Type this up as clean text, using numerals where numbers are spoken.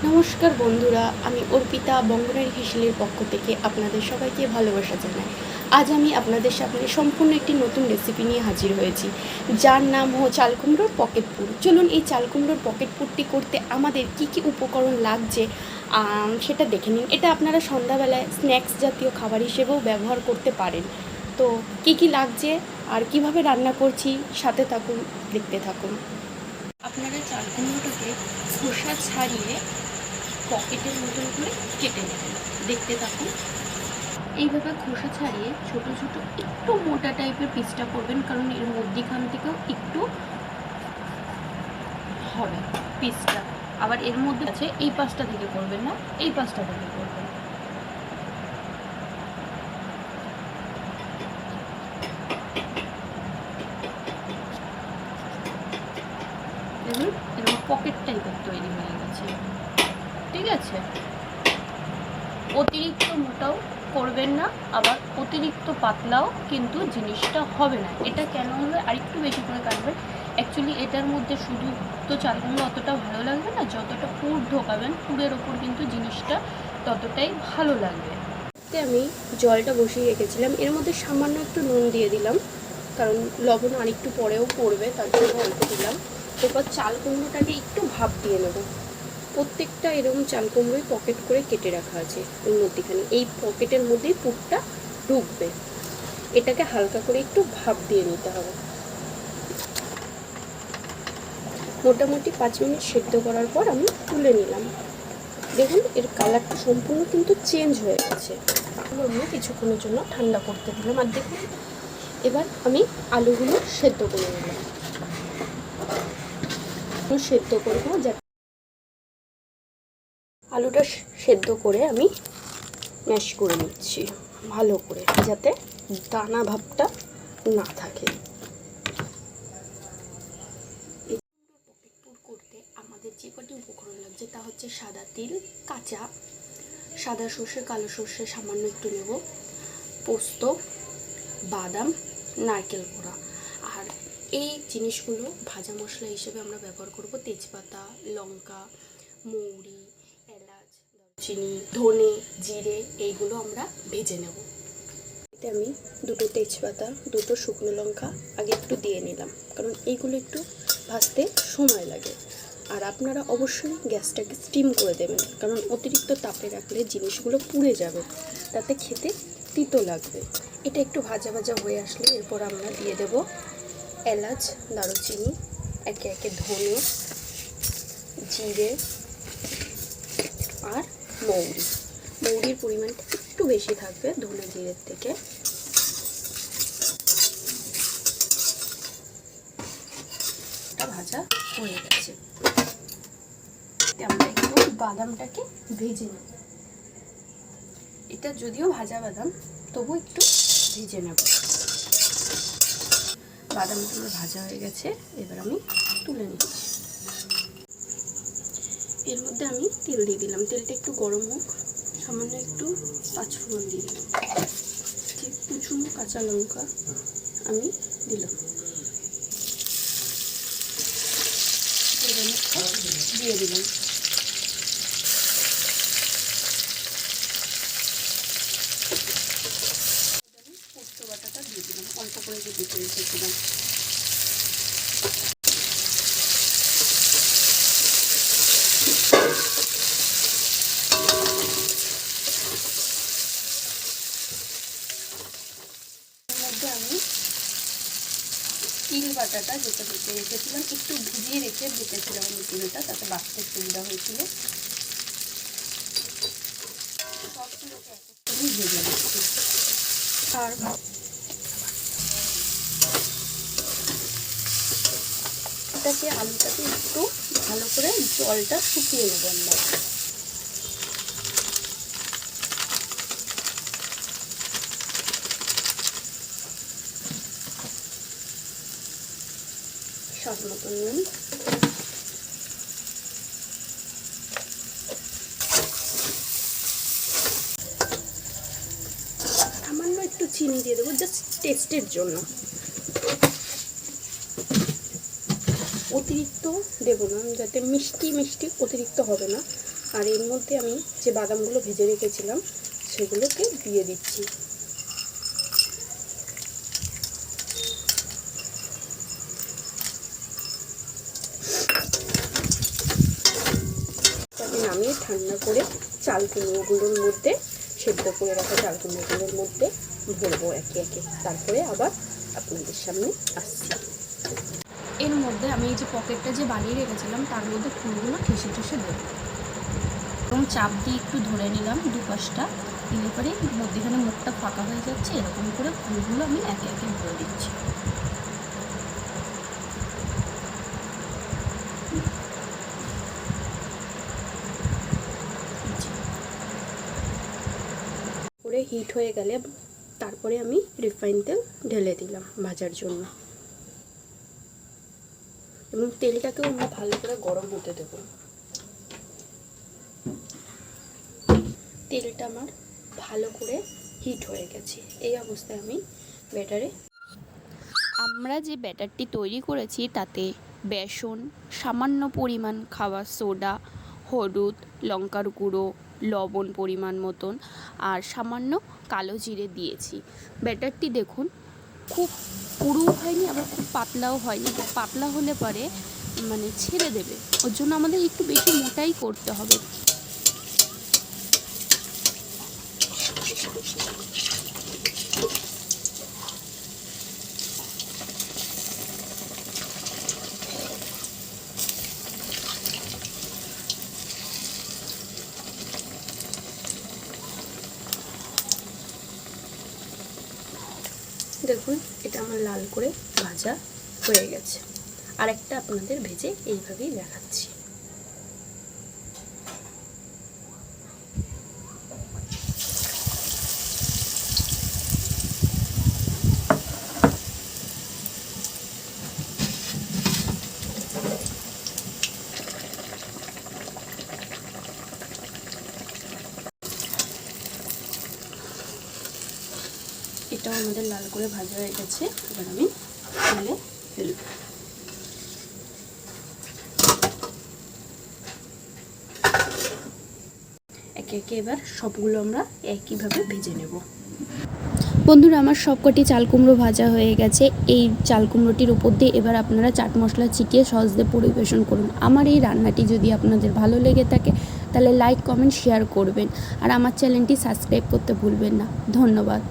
নমস্কার বন্ধুরা, আমি অর্পিতা বঙ্গনারী হেসেলের পক্ষ থেকে আপনাদের সবাইকে ভালোবাসা জানাই। আজ আমি আপনাদের সামনে সম্পূর্ণ একটি নতুন রেসিপি নিয়ে হাজির হয়েছি, যার নাম চাল কুমড়োর পকেট পুর। চলুন এই চাল কুমড়োর পকেট পুরটি করতে আমাদের কি কি উপকরণ লাগছে সেটা দেখে নিন। এটা আপনারা সন্ধ্যাবেলায় স্ন্যাক্স জাতীয় খাবার হিসেবেও ব্যবহার করতে পারেন। তো কি কি লাগছে আর কিভাবে রান্না করছি, সাথে থাকুন, দেখতে থাকুন। আপনারা চাল কুমড়োটাকে খোসা ছাড়িয়ে পকেটের মতন করে কেটে নেবেন। দেখতে থাকুন। এইভাবে খোসা ছাড়িয়ে ছোট ছোট একটু মোটা টাইপের পিসটা করবেন, কারণ এর মধ্যিখান থেকেও একটু হবে পিসটা। আবার এর মধ্যে আছে এই পাশটা থেকে করবেন না, এই পাশটা থেকে করবেন। দেখুন এরকম পকেট টাইপের তৈরি হয়ে গেছে। ঠিক আছে, অতিরিক্ত মোটাও করবেন না, আবার অতিরিক্ত পাতলাও কিন্তু জিনিসটা হবে না। এটা কেন হবে, আরেকটু বেশি করে কাটবেন। অ্যাকচুয়ালি এটার মধ্যে শুধু তো চাল কুমড়ো অতটা ভালো লাগবে না, যতটা পুর ঢোকাবেন পুরের ওপর কিন্তু জিনিসটা ততটাই ভালো লাগবে। আমি জলটা বসিয়ে রেখেছিলাম, এর মধ্যে সামান্য একটু নুন দিয়ে দিলাম, কারণ লবণ আরেকটু পরেও পড়বে, তার জন্য অল্প দিলাম। এরপর চাল কুমড়োটাকে একটু ভাপ দিয়ে নেব। প্রত্যেকটা এরকম চাল কুমড়োই পকেট করে কেটে রাখা আছে ওর মধ্যেখানে, এই পকেটের মধ্যেই পুরটা ঢুকবে। এটাকে হালকা করে একটু ভাপ দিয়ে নিতে হবে। মোটামুটি 5 মিনিট সেদ্ধ করার পর আমি তুলে নিলাম। দেখুন এর কালারটা সম্পূর্ণ কিন্তু চেঞ্জ হয়ে গেছে। আমি কিছুক্ষণের জন্য ঠান্ডা করতে দিলাম। আর দেখুন এবার আমি আলুগুলো সেদ্ধ করে নিলাম। সেদ্ধ করবো, যাতে আলুটা সেদ্ধ করে আমি ম্যাশ করে নিচ্ছি ভালো করে, যাতে দানা ভাবটা না থাকে। এই পকেট পুর করতে আমাদের যে কটি উপকরণ লাগছে তা হচ্ছে সাদা তিল কাঁচা, সাদা সর্ষে, কালো সর্ষে সামান্য একটু নেব, পোস্ত, বাদাম, নারকেল কোড়া। আর এই জিনিসগুলো ভাজা মশলা হিসেবে আমরা ব্যবহার করব তেজপাতা, লঙ্কা, মৌরি, এলাচ, দারচিনি, ধনে, জিরে, এইগুলো আমরা ভেজে নেব। এতে আমি দুটো তেজপাতা, দুটো শুকনো লঙ্কা আগে একটু দিয়ে নিলাম, কারণ এইগুলো একটু ভাজতে সময় লাগে। আর আপনারা অবশ্যই গ্যাসটাকে স্টিম করে দেবেন, কারণ অতিরিক্ত তাপে রাখলে জিনিসগুলো পুড়ে যাবে, তাতে খেতে তিতো লাগবে। এটা একটু ভাজা ভাজা হয়ে আসলে এরপর আমরা দিয়ে দেব এলাচ, দারুচিনি, একে একে ধনে, জিরে আর মৌরি। মৌরির পরিমাণটা একটু বেশি থাকবে ধনে জিরের থেকে। এটা ভাজা হয়ে গেছে, আমরা একটু বাদামটাকে ভেজে নেব। এটা যদিও ভাজা বাদাম, তবু একটু ভেজে নেব। বাদামটা আমার ভাজা হয়ে গেছে, এবার আমি তুলে নিচ্ছি। এর মধ্যে আমি তেল দিয়ে দিলাম, তেলটা একটু গরম হোক, সামান্য একটু পাঁচফোড়ন দিয়ে দিলাম, ঠিক কুচুনো কাঁচা লঙ্কা আমি দিলাম, দিয়ে দিলাম। পোস্ত বাটাটা দিয়ে দিলাম, অল্প করে যে দিতে রেখেছিলাম। আমি তিল বাটাটা যেটা বেটে রেখেছিলাম, একটু ভিজিয়ে রেখে বেটেছিলাম আমি তিলটা, তাতে বাটতে সুবিধা হয়েছিল। সবগুলোকে একটু ভেজে নিচ্ছি। আর এটাকে আলুটাকে একটু ভালো করে জলটা শুকিয়ে নেব আমরা। স্বাদ মতন নুন, সামান্য একটু চিনি দিয়ে দেবো, জাস্ট টেস্টের জন্য। অতিরিক্ত দেবো না, যাতে মিষ্টি মিষ্টি অতিরিক্ত হবে না, আর এর মধ্যে আমি যে বাদামগুলো ভেজে রেখেছিলাম সেগুলোকে দিয়ে দিচ্ছি। তাকে নামিয়ে ঠান্ডা করে চাল কুমড়োগুলোর মধ্যে, সেদ্ধ করে রাখা চাল কুমড়োগুলোর মধ্যে ভরবো একে একে। তারপরে আবার আপনাদের সামনে আসছি। এর মধ্যে আমি এই যে পকেটটা যে বানিয়ে রেখেছিলাম তার মধ্যে ফুলগুলো ঠেসে ঠেসে দেবো এবং চাপ দিয়ে একটু ধরে নিলাম দুপাশটা, দিলে পরে মধ্যেখানে মুখটা ফাঁকা হয়ে যাচ্ছে। এরকম করে ফুলগুলো আমি একে একে ভরে দিচ্ছি। করে হিট হয়ে গেলে তারপরে আমি রিফাইন তেল ঢেলে দিলাম ভাজার জন্য, এবং তেলটাকেও আমরা ভালো করে গরম হতে দেব। তেলটা আমার ভালো করে হিট হয়ে গেছে। এই অবস্থায় আমি আমরা যে ব্যাটারটি তৈরি করেছি তাতে বেসন, সামান্য পরিমাণ খাবার সোডা, হলুদ, লঙ্কার গুঁড়ো, লবণ পরিমাণ মতন আর সামান্য কালো জিরে দিয়েছি। ব্যাটারটি দেখুন খুব পুরু হয়নি আবার খুব পাতলাও হয়নি। পাতলা হলে পরে মানে ছেড়ে দেবে, ওর জন্য আমাদের একটু বেশি মোটাই করতে হবে। দেখুন এটা আমার লাল করে ভাজা হয়ে গেছে। আরেকটা আপনাদের ভেজে এইভাবেই দেখাচ্ছি। এটাও আমাদের লাল করে ভাজা হয়ে গেছে। এবার আমি তেলে ফেলব। একে একে এবার সবগুলো আমরা একইভাবে ভেজে নেব। বন্ধুরা আমার সবকটি চাল কুমড়ো ভাজা হয়ে গেছে। এই চাল কুমড়োটির উপর দিয়ে এবার আপনারা চাট মশলা ছিটিয়ে সস দিয়ে পরিবেশন করুন। আমার এই রান্নাটি যদি আপনাদের ভালো লেগে থাকে তাহলে লাইক, কমেন্ট, শেয়ার করবেন আর আমার চ্যানেলটি সাবস্ক্রাইব করতে ভুলবেন না। ধন্যবাদ।